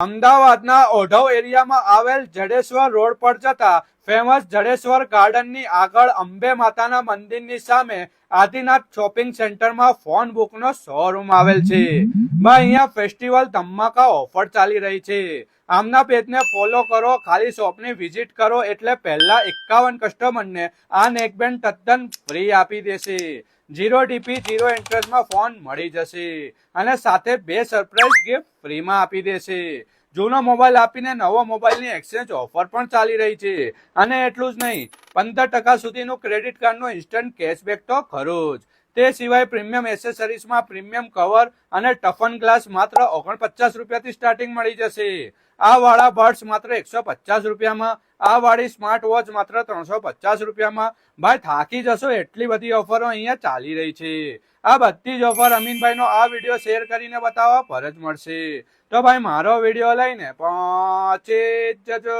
અમદાવાદના ઓઢવ એરિયામાં આવેલ જડેશ્વર રોડ પર જતા ફેમસ જડેશ્વર ગાર્ડનની આગળ અંબે માતાના મંદિરની સામે આદિનાથ શોપિંગ સેન્ટરમાં ફોન બુકનો શોરૂમ આવેલ છે. અહીંયા ફેસ્ટિવલ ધમાકા ઓફર ચાલી રહી છે. આમના પેજને ફોલો કરો, ખાલી શોપની વિઝિટ કરો એટલે પહેલા 51 કસ્ટમરને આ નેકબેન્ડ તદ્દન ફ્રી આપી દેશે. 0 DP 0 ઇન્ટરેસ્ટમાં ફોન મળી જશે અને સાથે 2 સરપ્રાઈઝ ગિફ્ટ ફ્રીમાં આપી દેશે. જૂનો મોબાઈલ આપીને નવો મોબાઈલની એક્સચેન્જ ઓફર પણ ચાલી રહી છે. અને એટલું જ નહીં, 15% સુધીનું ક્રેડિટ કાર્ડનું ઇન્સ્ટન્ટ કેશબેક તો ખરું જ. તે સિવાય પ્રીમિયમ એસેસરીઝમાં પ્રીમિયમ કવર અને ટફન ગ્લાસ માત્ર 49 રૂપિયાથી સ્ટાર્ટિંગ મળી જશે. આ વાળા બર્ડ્સ માત્ર 150 રૂપિયામાં, આ વાળી સ્માર્ટ વોચ માત્ર 350 રૂપિયામાં. ભાઈ થાકી જશો એટલી બધી ઓફરો અહીંયા ચાલી રહી છે. આ બધી જ ઓફર અમીનભાઈનો આ વિડીયો શેર કરીને બતાવવા પર જ મળશે. તો ભાઈ મારો વિડીયો લઈને પહોંચી જજો.